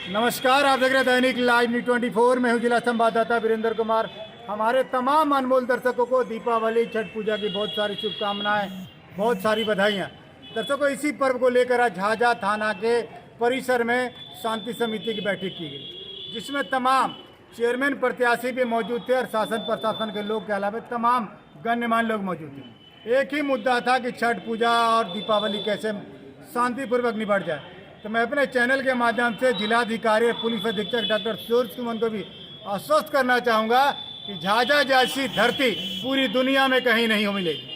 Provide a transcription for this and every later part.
नमस्कार, आप देख रहे हैं दैनिक लाइव न्यूज़ 24। मैं हूं जिला संवाददाता वीरेंद्र कुमार। हमारे तमाम अनमोल दर्शकों को दीपावली छठ पूजा की बहुत सारी शुभकामनाएं, बहुत सारी बधाइयां। दर्शकों, इसी पर्व को लेकर आज झाझा थाना के परिसर में शांति समिति की बैठक की गई, जिसमें तमाम चेयरमैन प्रत्याशी भी मौजूद थे और शासन प्रशासन के लोग के अलावा तमाम गण्यमान्य लोग मौजूद थे। एक ही मुद्दा था कि छठ पूजा और दीपावली कैसे शांतिपूर्वक निपट जाए। तो मैं अपने चैनल के माध्यम से जिलाधिकारी और पुलिस अधीक्षक डॉक्टर सूरज कुमार को भी आश्वस्त करना चाहूँगा कि झाझा जैसी धरती पूरी दुनिया में कहीं नहीं मिलेगी,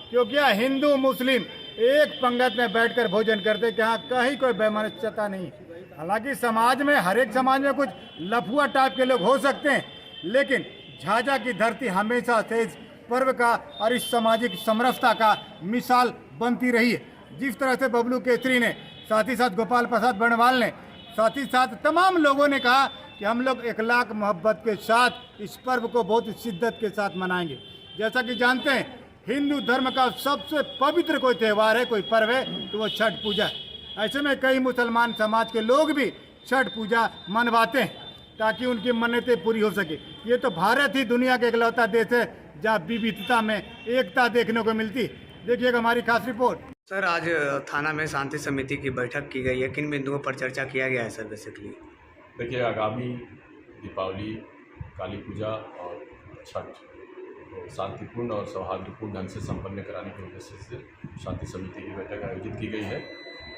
क्योंकि यहाँ हिंदू मुस्लिम एक पंगत में बैठकर भोजन करते, कि यहाँ कहीं कोई वैमनस्यता नहीं। हालांकि समाज में, हर एक समाज में कुछ लफुआ टाइप के लोग हो सकते हैं, लेकिन झाझा की धरती हमेशा से इस पर्व का और इस सामाजिक समरसता का मिसाल बनती रही है। जिस तरह से बबलू केसरी ने, साथ ही साथ गोपाल प्रसाद बर्णवाल ने, साथ ही साथ तमाम लोगों ने कहा कि हम लोग इखलाक मोहब्बत के साथ इस पर्व को बहुत शिद्दत के साथ मनाएंगे। जैसा कि जानते हैं, हिंदू धर्म का सबसे पवित्र कोई त्यौहार है, कोई पर्व है, तो वो छठ पूजा है। ऐसे में कई मुसलमान समाज के लोग भी छठ पूजा मनवाते हैं ताकि उनकी मन्नतें पूरी हो सके। ये तो भारत ही दुनिया का इकलौता देश है जहाँ विविधता में एकता देखने को मिलती। देखिएगा हमारी खास रिपोर्ट। सर, आज थाना में शांति समिति की बैठक की गई है, किन बिंदुओं पर चर्चा किया गया है सर बेसिकली? देखिए, आगामी दीपावली, काली पूजा और छठ को शांतिपूर्ण और सौहार्दपूर्ण ढंग से संपन्न कराने के उद्देश्य से शांति समिति की बैठक आयोजित की गई है,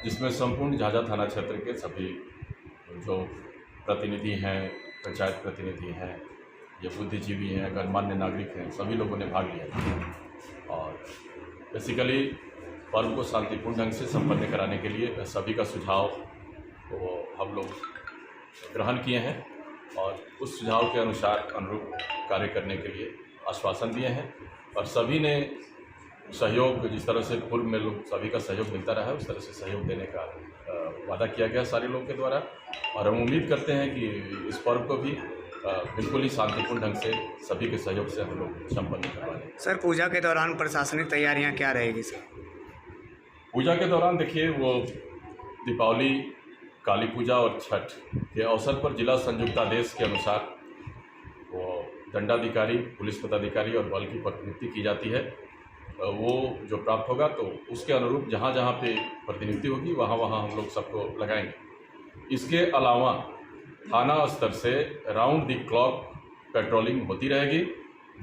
जिसमें संपूर्ण झाझा थाना क्षेत्र के सभी जो प्रतिनिधि हैं, पंचायत प्रतिनिधि हैं, ये बुद्धिजीवी हैं, गणमान्य नागरिक हैं, सभी लोगों ने भाग लिया। और बेसिकली पर्व को शांतिपूर्ण ढंग से संपन्न कराने के लिए सभी का सुझाव को हम लोग ग्रहण किए हैं और उस सुझाव के अनुरूप कार्य करने के लिए आश्वासन दिए हैं। और सभी ने सहयोग, जिस तरह से पूर्व में लोग सभी का सहयोग मिलता रहा है, उस तरह से सहयोग देने का वादा किया गया सारे लोगों के द्वारा। और हम उम्मीद करते हैं कि इस पर्व को भी बिल्कुल ही शांतिपूर्ण ढंग से सभी के सहयोग से हम लोग संपन्न करवा लें। सर, पूजा के दौरान प्रशासनिक तैयारियां क्या रहेगी सर? पूजा के दौरान देखिए, वो दीपावली, काली पूजा और छठ के अवसर पर जिला संयुक्तादेश के अनुसार वो दंडाधिकारी, पुलिस पदाधिकारी और बल की प्रतिनियुक्ति की जाती है। वो जो प्राप्त होगा तो उसके अनुरूप जहाँ जहाँ पे प्रतिनियुक्ति होगी वहाँ वहाँ हम लोग सबको लगाएंगे। इसके अलावा थाना स्तर से राउंड द क्लॉक पेट्रोलिंग होती रहेगी,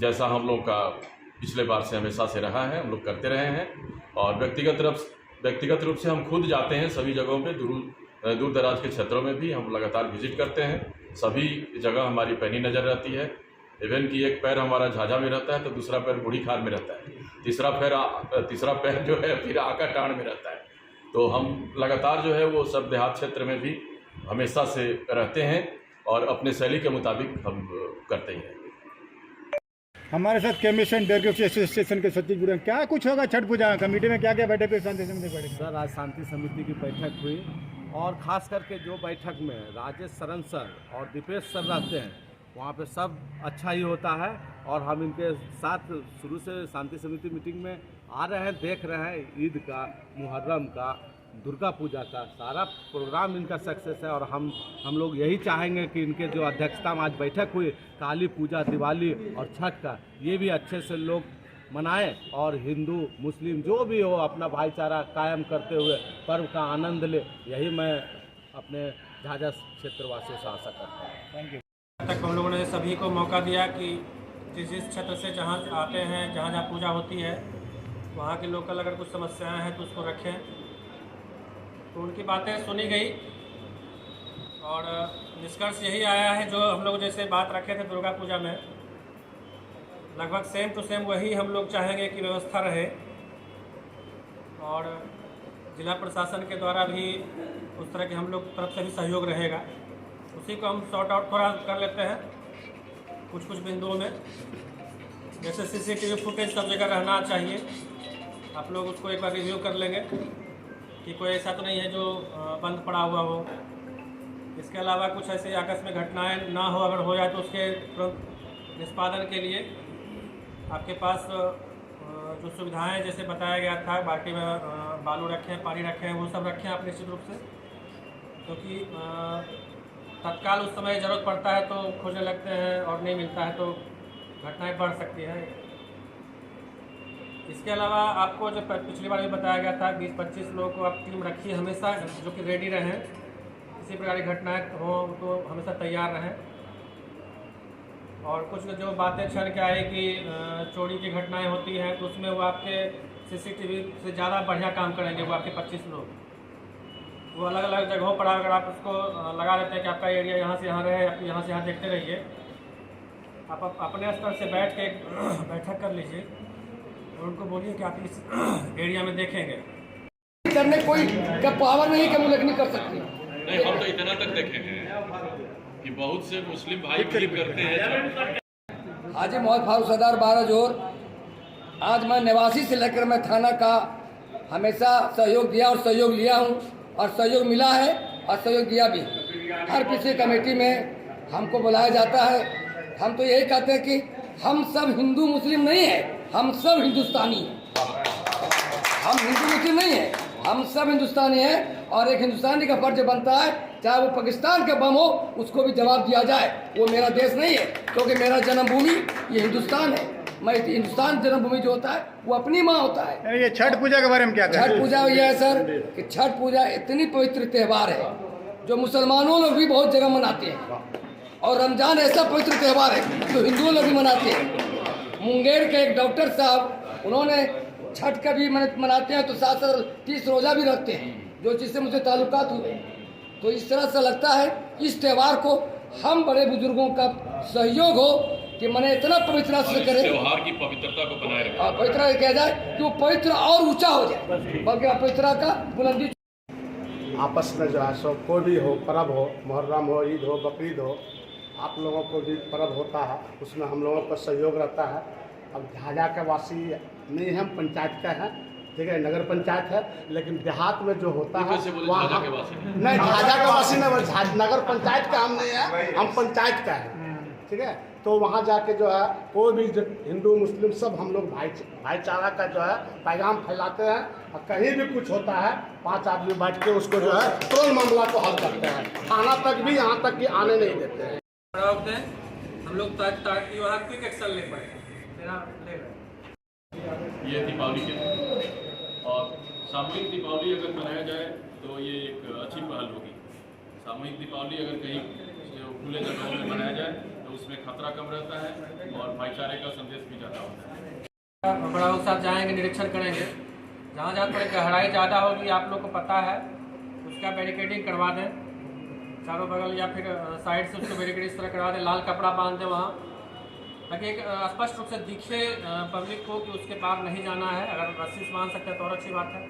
जैसा हम लोग का पिछले बार से हमेशा से रहा है, हम लोग करते रहे हैं। और व्यक्तिगत रूप से हम खुद जाते हैं सभी जगहों पे, दूर दराज के क्षेत्रों में भी हम लगातार विजिट करते हैं। सभी जगह हमारी पैनी नज़र रहती है। इवन कि एक पैर हमारा झाझा में रहता है तो दूसरा पैर बूढ़ी खार में रहता है, तीसरा पैर जो है फिर आका टाण में रहता है। तो हम लगातार जो है वो सब देहात क्षेत्र में भी हमेशा से रहते हैं और अपने शैली के मुताबिक हम करते हैं। हमारे साथ कमीशन डेरोगेटरी एसोसिएशन के सचिव जुड़े हैं। क्या कुछ होगा छठ पूजा कमेटी में, क्या क्या बैठक हुई शांति समिति बैठक? सर, आज शांति समिति की बैठक हुई और ख़ास करके जो बैठक में राजेश शरण सर और दीपेश सर रहते हैं, वहाँ पे सब अच्छा ही होता है। और हम इनके साथ शुरू से शांति समिति मीटिंग में आ रहे हैं, देख रहे हैं ईद का, मुहर्रम का, दुर्गा पूजा का सारा प्रोग्राम इनका सक्सेस है। और हम लोग यही चाहेंगे कि इनके जो अध्यक्षता में आज बैठक हुई, काली पूजा, दिवाली और छठ का, ये भी अच्छे से लोग मनाएं और हिंदू मुस्लिम जो भी हो अपना भाईचारा कायम करते हुए पर्व का आनंद ले। यही मैं अपने झाझा क्षेत्रवासियों से आशा करता हूँ। Thank you. तक हम लोगों ने सभी को मौका दिया कि जिस क्षेत्र से जहाँ आते हैं, जहाँ जहाँ पूजा होती है, वहाँ के लोकल अगर कुछ समस्याएं हैं तो उसको रखें। तो उनकी बातें सुनी गई और निष्कर्ष यही आया है, जो हम लोग जैसे बात रखे थे दुर्गा पूजा में, लगभग सेम टू सेम वही हम लोग चाहेंगे कि व्यवस्था रहे। और जिला प्रशासन के द्वारा भी उस तरह के हम लोग तरफ से भी सहयोग रहेगा। उसी को हम सॉर्ट आउट थोड़ा कर लेते हैं कुछ बिंदुओं में। जैसे सीसीटीवी फुटेज सब जगह रहना चाहिए, आप लोग उसको एक बार रिव्यू कर लेंगे कि कोई ऐसा तो नहीं है जो बंद पड़ा हुआ हो। इसके अलावा कुछ ऐसी आकस्मिक घटनाएं ना हो, अगर हो जाए तो उसके तुरंत निष्पादन के लिए आपके पास जो सुविधाएं जैसे बताया गया था, बाल्टी में बालू रखें, पानी रखें, वो सब रखें आप निश्चित रूप से, क्योंकि तत्काल उस समय ज़रूरत पड़ता है तो खोजने लगते हैं और नहीं मिलता है तो घटनाएं बढ़ सकती हैं। इसके अलावा आपको जो पिछली बार भी बताया गया था 20-25 लोगों को आप टीम रखिए हमेशा, जो कि रेडी रहें, किसी प्रकार की घटनाएं हो तो हमेशा तैयार रहें। और कुछ जो बातें छन के आए कि चोरी की घटनाएं होती हैं तो उसमें वो आपके CCTV से ज़्यादा बढ़िया काम करेंगे। वो आपके 25 लोग वो अलग अलग जगहों पर अगर आप उसको लगा देते हैं कि आपका एरिया यहाँ से यहाँ रहे, आप यहाँ से यहाँ देखते रहिए, आप अपने स्तर से बैठ के एक बैठक कर लीजिए और उनको बोलिए कि आप इस एरिया में देखेंगे। करने कोई का पावर नहीं कि मुल्क नहीं कर सकती। नहीं, हम तो इतना तक देखे हैं कि बहुत से मुस्लिम भाई भी करते हैं। हाजी मोहम्मद फारूक सरदार 12 जोर, आज मैं निवासी से लेकर मैं थाना का हमेशा सहयोग दिया और सहयोग लिया हूँ और सहयोग मिला है और सहयोग दिया भी। हर किसी कमेटी में हमको बुलाया जाता है। हम तो यही कहते हैं कि हम सब हिंदू मुस्लिम नहीं है, हम सब हिंदुस्तानी हैं। हम हिंदू मुस्लिम नहीं है, हम सब हिंदुस्तानी हैं और एक हिंदुस्तानी का फर्ज बनता है चाहे वो पाकिस्तान का बम हो उसको भी जवाब दिया जाए। वो मेरा देश नहीं है क्योंकि मेरा जन्मभूमि ये हिंदुस्तान है। मैं हिंदुस्तान जन्मभूमि जो होता है वो अपनी माँ होता है। ये छठ पूजा के बारे में क्या कहें? छठ पूजा ये है सर कि छठ पूजा इतनी पवित्र त्यौहार है जो मुसलमानों लोग भी बहुत जगह मनाते हैं और रमजान ऐसा पवित्र त्यौहार है जो हिंदुओं लोग भी मनाते हैं। मुंगेर के एक डॉक्टर साहब उन्होंने छठ का भी मनाते हैं तो साथ 30 रोजा भी रखते हैं, जो जिससे मुझे ताल्लुकात हुए। तो इस तरह से लगता है इस त्यौहार को हम बड़े बुजुर्गों का सहयोग हो कि मैंने इतना पवित्र से करे, त्योहार की पवित्रता को बनाए रखें और पवित्र किया जाए कि वो पवित्र और ऊंचा हो जाए, बल्कि पवित्रता का बुलंदी। आपस में जो है सो कोई भी हो, पर्व हो, मुहर्रम हो, ईद हो, बकरीद हो, आप लोगों को भी पर्व होता है, उसमें हम लोगों का सहयोग रहता है। अब झाझा के वासी नहीं हम पंचायत का है, ठीक है, नगर पंचायत है, लेकिन देहात में जो होता है वहाँ झाझा के वासी नहीं, झाझा के वासी नहीं, नगर पंचायत का हम नहीं है, हम पंचायत का है, ठीक है। तो वहाँ जाके जो है कोई भी हिंदू मुस्लिम सब हम लोग भाईचारा का जो है पैगाम फैलाते हैं और कहीं भी कुछ होता है 5 आदमी बैठ के उसको जो है तुरंत मामला को हल करते हैं। थाना तक भी यहाँ तक कि आने नहीं देते हैं। होते हैं हम लोग ताकि वहाँ क्विक एक्शन ले पाए। ये दीपावली के और सामूहिक दीपावली अगर मनाया जाए तो ये एक अच्छी पहल होगी। सामूहिक दीपावली अगर कहीं खुले जगहों में मनाया जाए तो उसमें खतरा कम रहता है और भाईचारे का संदेश भी ज़्यादा होता है। बड़ा साथ जाएंगे, निरीक्षण करेंगे, जहाँ जहाँ पर गहराई ज़्यादा होगी आप लोग को पता है उसका बैरिकेडिंग करवा दें चारों बगल, या फिर साइड से उसको बैरिकेड इस तरह करवा दें, लाल कपड़ा बांध दें वहाँ, ताकि एक स्पष्ट रूप से दिखे पब्लिक को कि उसके पार नहीं जाना है। अगर रस्सी से बांध सकते हैं तो और अच्छी बात है।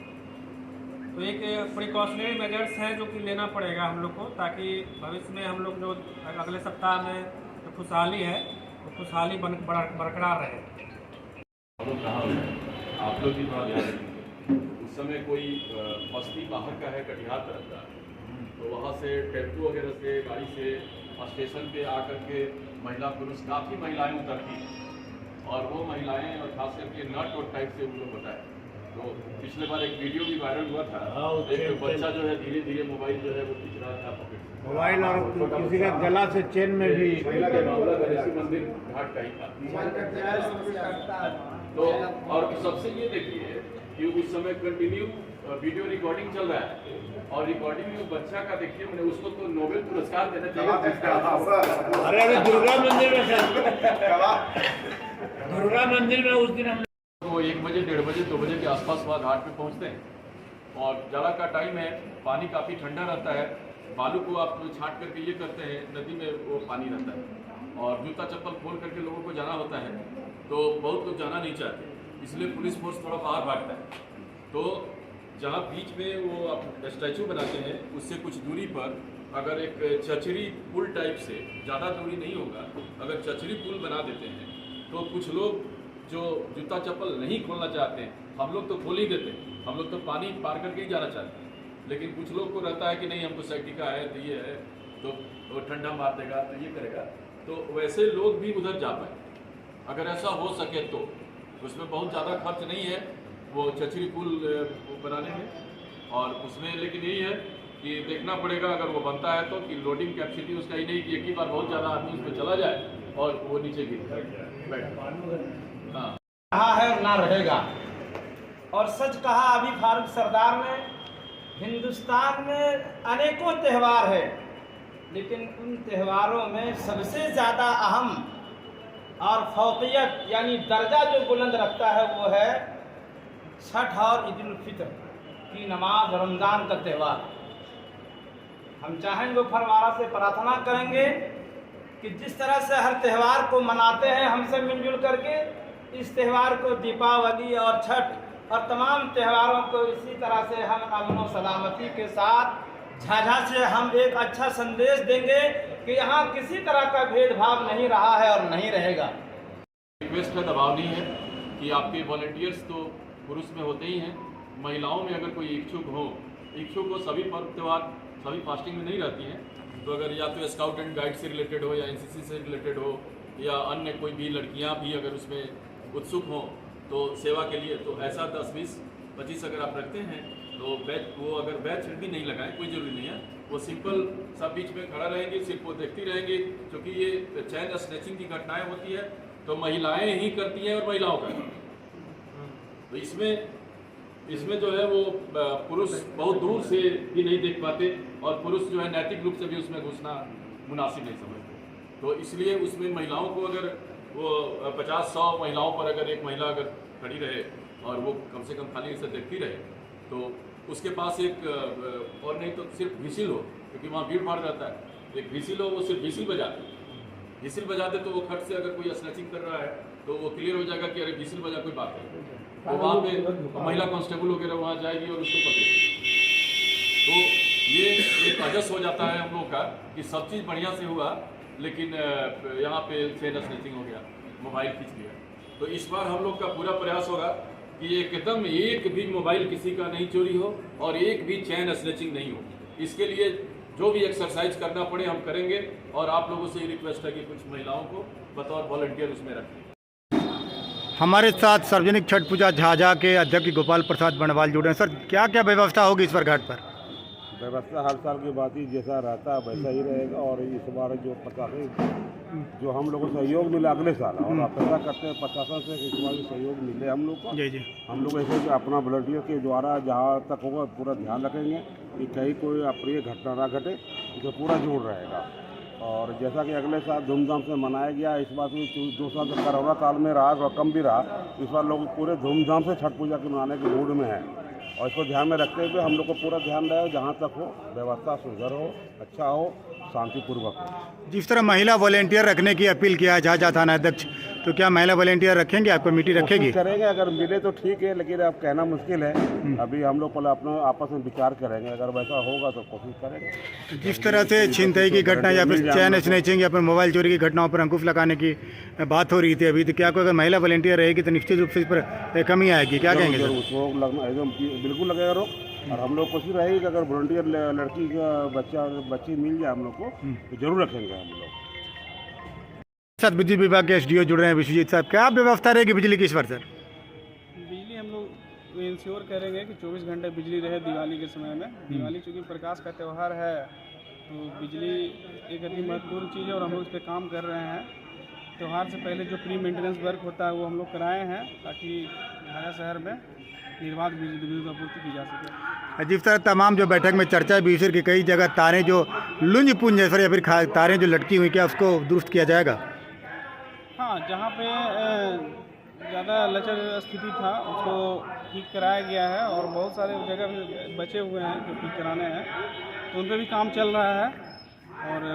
तो एक प्रिकॉशनरी मेजर्स हैं जो कि लेना पड़ेगा हम लोग को, ताकि भविष्य में हम लोग जो अगले सप्ताह में जो खुशहाली है वो खुशहाली बरकरार रहे। आप लोग भी थोड़ा ध्यान रखिए। उस समय कोई बस्ती बाहर का है, कटिहार तरफ का, तो वहाँ से टेम्पू वगैरह से, गाड़ी से स्टेशन पे आकर के महिला पुरुष काफ़ी महिलाएं उतरती हैं और वो महिलाएं और खास करके नट और टाइप से उनको बताए। तो पिछले बार एक वीडियो भी वायरल हुआ था, एक बच्चा जो है धीरे धीरे मोबाइल जो है वो खींच रहा था पॉकेट से, मोबाइल और किसी का गला से चेन में भी मामला गणेश मंदिर घाट का ही था। तो और सबसे ये देखिए कि उस समय कंटिन्यू वीडियो रिकॉर्डिंग चल रहा है और रिकॉर्डिंग में बच्चा का देखिए, मैंने उसको तो नोबेल पुरस्कार देना चाहिए। अरे अभी दुर्गा मंदिर में उस दिन हम तो 1 बजे, 1:30 बजे, 2 बजे के आसपास वहाँ घाट पे पहुँचते हैं और जाड़ा का टाइम है, पानी काफ़ी ठंडा रहता है, बालू को आप छाट करके ये करते हैं, नदी में वो पानी रहता है और जूता चप्पल खोल करके लोगों को जाना होता है, तो बहुत लोग जाना नहीं चाहते, इसलिए पुलिस फोर्स थोड़ा बाहर भागता है। तो जहाँ बीच में वो आप स्टैचू बनाते हैं उससे कुछ दूरी पर अगर एक चचरी पुल टाइप से, ज़्यादा दूरी नहीं होगा, अगर चचरी पुल बना देते हैं तो कुछ लोग जो जूता चप्पल नहीं खोलना चाहते हैं, हम लोग तो खोल ही देते हैं, हम लोग तो पानी पार करके ही जाना चाहते हैं, लेकिन कुछ लोग को रहता है कि नहीं हमको साइकिका है तो ये है तो वो ठंडा मार देगा तो ये करेगा, तो वैसे लोग भी उधर जा पाए। अगर ऐसा हो सके तो उसमें बहुत ज़्यादा खर्च नहीं है वो चचरी पुल बनाने में, और उसमें लेकिन यही है कि देखना पड़ेगा अगर वो बनता है तो कि लोडिंग कैपेसिटी उसका ही नहीं कि एक ही बार बहुत ज़्यादा आदमी उसमें चला जाए और वो नीचे गिर जाए। हाँ, कहा है और ना रहेगा। और सच कहा अभी फारूक सरदार ने, हिंदुस्तान में अनेकों त्यौहार है, लेकिन उन त्योहारों में सबसे ज़्यादा अहम और फौकियत यानी दर्जा जो बुलंद रखता है वो है छठ और ईद उल फित्र की नमाज, रमज़ान का त्यौहार। हम चाहेंगे फरमारा से प्रार्थना करेंगे कि जिस तरह से हर त्यौहार को मनाते हैं हमसे मिलजुल करके, इस त्यौहार को दीपावली और छठ और तमाम त्योहारों को इसी तरह से हम अमन और सलामती के साथ झाझा से हम एक अच्छा संदेश देंगे कि यहाँ किसी तरह का भेदभाव नहीं रहा है और नहीं रहेगा। रिक्वेस्ट है, दबाव नहीं है कि आपके वॉलंटियर्स तो पुरुष में होते ही हैं, महिलाओं में अगर कोई इच्छुक हो सभी पर्व त्यौहार सभी फास्टिंग में नहीं रहती हैं, तो अगर या तो स्काउट एंड गाइड से रिलेटेड हो या एनसीसी से रिलेटेड हो या अन्य कोई भी लड़कियां भी अगर उसमें उत्सुक हों तो सेवा के लिए, तो ऐसा 10, 20, 25 अगर आप रखते हैं तो बैच वो अगर बैच भी नहीं लगाएं कोई ज़रूरी नहीं है, वो सिंपल सब बीच में खड़ा रहेंगे, सिर्फ वो देखती रहेंगी। क्योंकि ये चैन स्नैचिंग की घटनाएँ होती है तो महिलाएँ ही करती हैं और महिलाओं का, तो इसमें जो है वो पुरुष बहुत दूर से भी नहीं देख पाते और पुरुष जो है नैतिक रूप से भी उसमें घुसना मुनासिब नहीं समझते। तो इसलिए उसमें महिलाओं को अगर वो 50-100 महिलाओं पर अगर एक महिला अगर खड़ी रहे और वो कम से कम खाली से देखती रहे तो उसके पास एक और नहीं तो सिर्फ व्हिसिल हो, क्योंकि वहाँ भीड़ भाड़ रहता है, एक व्हिसिल हो, वो सिर्फ व्हिसिल बजाते तो वो खट से अगर कोई स्नैचिंग कर रहा है तो वो क्लियर हो जाएगा कि अरे व्हिसिल बजा कोई बात है, तो वहाँ पे महिला कांस्टेबल वगैरह वहाँ जाएगी और उसको पकड़ेगी। तो ये एक अजस हो जाता है हम लोग का कि सब चीज़ बढ़िया से हुआ लेकिन यहाँ पे चेन स्नैचिंग हो गया, मोबाइल खींच लिया। तो इस बार हम लोग का पूरा प्रयास होगा कि एकदम एक भी मोबाइल किसी का नहीं चोरी हो और एक भी चैन स्नैचिंग नहीं हो। इसके लिए जो भी एक्सरसाइज करना पड़े हम करेंगे और आप लोगों से ये रिक्वेस्ट है कि कुछ महिलाओं को बतौर वॉलंटियर उसमें रखें। हमारे साथ सार्वजनिक छठ पूजा झाझा के अध्यक्ष गोपाल प्रसाद बनवाल जुड़े हैं। सर, क्या क्या व्यवस्था होगी इस बार घाट पर? व्यवस्था हर साल की बात ही जैसा रहता है वैसा ही रहेगा। और इस बार जो प्रशासन जो हम लोगों को सहयोग मिला अगले साल, और अपेक्षा करते हैं प्रशासन से इस बार सहयोग मिले हम लोग को। जी। हम लोग ऐसे अपना वॉलंटियर के द्वारा जहाँ तक होगा पूरा ध्यान रखेंगे कि कहीं कोई अप्रिय घटना ना घटे, तो पूरा जोड़ रहेगा। और जैसा कि अगले साल धूमधाम से मनाया गया, इस बार 2 साल से कोरोना काल में रहा और कम भी रहा, इस बार लोग पूरे धूमधाम से छठ पूजा के मनाने के मूड में हैं। और इसको ध्यान में रखते हुए हम लोग को पूरा ध्यान रहे जहाँ तक हो व्यवस्था सुधर हो, अच्छा हो, शांतिपूर्वक हो। जिस तरह महिला वॉलेंटियर रखने की अपील किया है झाझा थाना अध्यक्ष, तो क्या महिला वॉलेंटियर रखेंगे? आप कमेटी रखेगी? करेंगे, अगर मिले तो ठीक है, लेकिन अब कहना मुश्किल है। अभी हम लोग पहले अपना आपस में विचार करेंगे, अगर वैसा होगा तो कोशिश करेंगे। जिस तरह से छिनतई की घटना या फिर चैन स्नैचिंग या फिर मोबाइल चोरी की घटनाओं पर अंकुश लगाने की बात हो रही थी अभी, तो क्या कोई अगर महिला वॉलेंटियर रहेगी तो निश्चित रूप से इस पर कमी आएगी? क्या कहेंगे सर? उसको लगना एकदम बिल्कुल लगेगा रोक। और हम लोग कोशिश रहेगी कि अगर वॉलंटियर लड़की का बच्ची मिल जाए हम लोग को तो जरूर रखेंगे हम लोग। साथ बिजली विभाग के एसडीओ जुड़ रहे हैं विश्वजीत साहब, क्या व्यवस्था रहेगी बिजली की इस बार? सर, बिजली हम लोग इंश्योर करेंगे कि 24 घंटे बिजली रहे दिवाली के समय में। दिवाली चूँकि प्रकाश का त्यौहार है तो बिजली एक अति महत्वपूर्ण चीज़ है और हम लोग इस पर काम कर रहे हैं। त्यौहार से पहले जो प्री मेंटेनेंस वर्क होता है वो हम लोग कराए हैं ताकि झाझा शहर में निर्बाध बिजली आपूर्ति की जा सके। जिस तरह तमाम जो बैठक में चर्चा भी हुई कि कई जगह तारें जो लुंज पुंज है सर या फिर तारें जो लटकी हुई, क्या उसको दुरुस्त किया जाएगा? हाँ, जहाँ पे ज़्यादा लचर स्थिति था उसको ठीक कराया गया है और बहुत सारे जगह भी बचे हुए हैं जो ठीक कराने हैं, तो उन पर भी काम चल रहा है और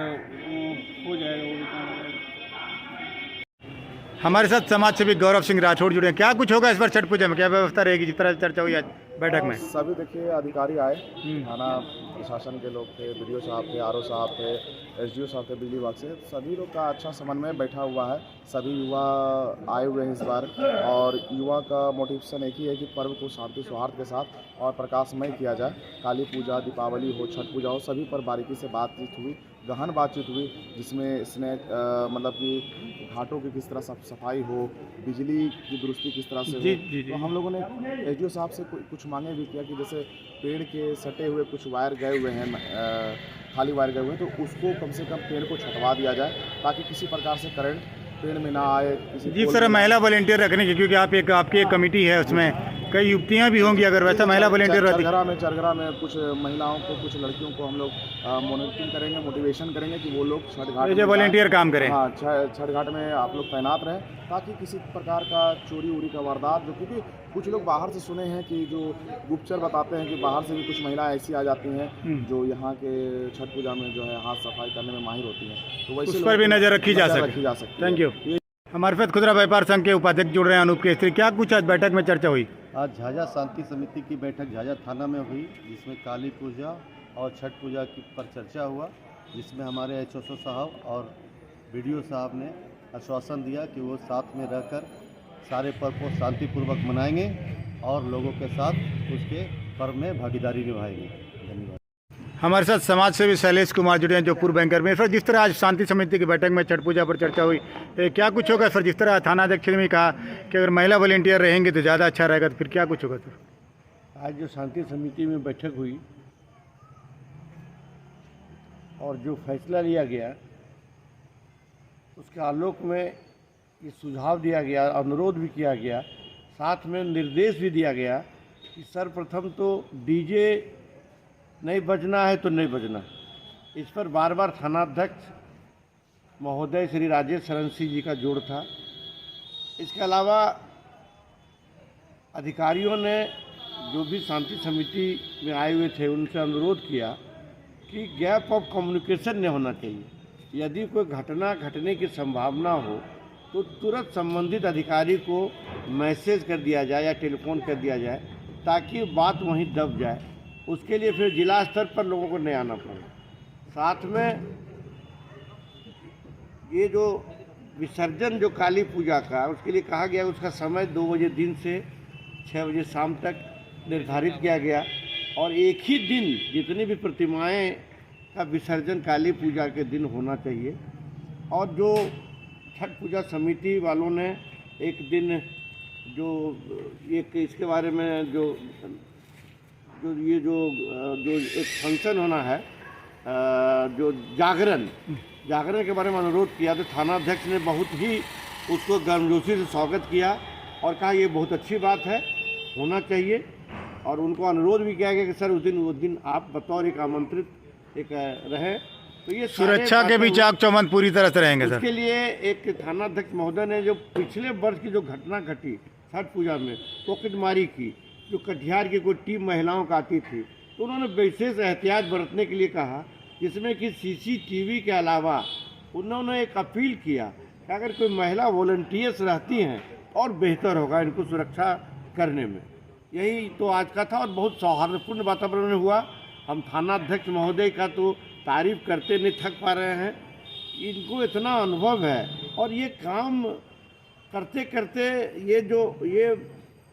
हो जाएगा, वो भी काम हो जाएगा। हमारे साथ समाज सेवी गौरव सिंह राठौड़ जुड़े हैं। क्या कुछ होगा इस बार छठ पूजा में? क्या व्यवस्था रहेगी जिस तरह चर्चा हुई आज बैठक में? सभी देखिए अधिकारी आए, थाना प्रशासन के लोग थे, बीडीओ साहब थे, आरओ साहब थे, एसडीओ साहब थे बिजली विभाग से, सभी लोग का अच्छा समन्वय बैठा हुआ है। सभी युवा आए हुए हैं इस बार और युवा का मोटिवेशन एक ही है कि पर्व को शांति सौहार्द के साथ और प्रकाशमय किया जाए। काली पूजा, दीपावली हो, छठ पूजा हो, सभी पर बारीकी से बातचीत हुई गहन बातचीत हुई, जिसमें स्नैक मतलब कि घाटों की किस तरह सफाई हो, बिजली की दुरुस्ती किस तरह से हो। तो हम लोगों ने एसडीओ साहब से कुछ मांगे भी किया कि जैसे पेड़ के सटे हुए कुछ वायर गए हुए हैं, खाली वायर गए हुए हैं, तो उसको कम से कम पेड़ को छटवा दिया जाए ताकि किसी प्रकार से करंट पेड़ में ना आए। जी सर, महिला वॉलेंटियर रखने की, क्योंकि आपकी एक कमेटी है, उसमें कई युवतियां भी होंगी, अगर वैसा महिला वॉलेंटियर रहती। चरघरा में कुछ महिलाओं को, कुछ लड़कियों को हम लोग मॉनिटरिंग करेंगे, मोटिवेशन करेंगे कि वो लोग छठ घाट में वॉलेंटियर काम करें। हाँ, छठ घाट में आप लोग तैनात रहें ताकि किसी प्रकार का चोरी उरी का वारदात, जो क्योंकि कुछ लोग बाहर से सुने हैं कि जो गुप्तचर बताते हैं कि बाहर से भी कुछ महिलाएं ऐसी आ जाती हैं जो यहाँ के छठ पूजा में जो है हाथ सफाई करने में माहिर होती हैं, तो वैसे उस पर भी नज़र रखी जा सकती है। Thank you. हमारे साथ खुदरा व्यापार संघ के उपाध्यक्ष जुड़ रहे हैं अनूप केसरी। क्या कुछ आज बैठक में चर्चा हुई? आज झाझा शांति समिति की बैठक झाझा थाना में हुई, जिसमें काली पूजा और छठ पूजा की पर चर्चा हुआ, जिसमें हमारे एचओ साहब और बीडीओ साहब ने आश्वासन दिया कि वो साथ में रहकर सारे पर्व को शांतिपूर्वक मनाएंगे और लोगों के साथ उसके पर्व में भागीदारी निभाएंगे। धन्यवाद। हमारे साथ समाज सेवी शैलेश कुमार जुड़े हैं, जो पूर्व बैंकर में। सर, जिस तरह आज शांति समिति की बैठक में छठ पूजा पर चर्चा हुई, क्या कुछ होगा सर? जिस तरह थाना अध्यक्ष ने कहा कि अगर महिला वॉलेंटियर रहेंगे तो ज़्यादा अच्छा रहेगा, तो फिर क्या कुछ होगा सर? आज जो शांति समिति में बैठक हुई और जो फैसला लिया गया, उसके आलोक में ये सुझाव दिया गया, अनुरोध भी किया गया, साथ में निर्देश भी दिया गया कि सर्वप्रथम तो डीजे नहीं बजना है तो नहीं बजना। इस पर बार बार थानाध्यक्ष महोदय श्री राजेश सरनसी जी का जोर था। इसके अलावा अधिकारियों ने जो भी शांति समिति में आए हुए थे उनसे अनुरोध किया कि गैप ऑफ कम्युनिकेशन नहीं होना चाहिए। यदि कोई घटना घटने की संभावना हो तो तुरंत संबंधित अधिकारी को मैसेज कर दिया जाए या टेलीफोन कर दिया जाए, ताकि बात वहीं दब जाए। उसके लिए फिर जिला स्तर पर लोगों को नहीं आना पड़े। साथ में ये जो विसर्जन जो काली पूजा का, उसके लिए कहा गया, उसका समय 2 बजे दिन से 6 बजे शाम तक निर्धारित किया गया और एक ही दिन जितनी भी प्रतिमाएं का विसर्जन काली पूजा के दिन होना चाहिए। और जो छठ पूजा समिति वालों ने एक दिन जो एक इसके बारे में जो एक फंक्शन होना है, जो जागरण के बारे में अनुरोध किया, तो थानाध्यक्ष ने बहुत ही उसको गर्मजोशी से स्वागत किया और कहा ये बहुत अच्छी बात है, होना चाहिए। और उनको अनुरोध भी किया गया कि सर उस दिन आप बतौर एक आमंत्रित एक रहें। तो ये सुरक्षा के भी चाक चौबंद पूरी तरह से रहेंगे सर। उसके लिए एक थानाध्यक्ष महोदय ने जो पिछले वर्ष की जो घटना घटी छठ पूजा में पॉकेटमारी की, जो कटिहार की कोई टीम महिलाओं का आती थी, तो उन्होंने विशेष एहतियात बरतने के लिए कहा, जिसमें कि सीसीटीवी के अलावा उन्होंने एक अपील किया कि अगर कोई महिला वॉलंटियर्स रहती हैं और बेहतर होगा इनको सुरक्षा करने में। यही तो आज का था और बहुत सौहार्दपूर्ण वातावरण में हुआ। हम थानाध्यक्ष महोदय का तो तारीफ करते नहीं थक पा रहे हैं। इनको इतना अनुभव है और ये काम करते करते ये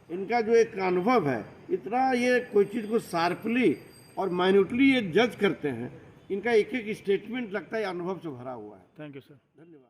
इनका जो एक अनुभव है, इतना ये कोई चीज़ को शार्पली और माइन्यूटली ये जज करते हैं। इनका एक एक स्टेटमेंट लगता है अनुभव से भरा हुआ है। Thank you sir. धन्यवाद।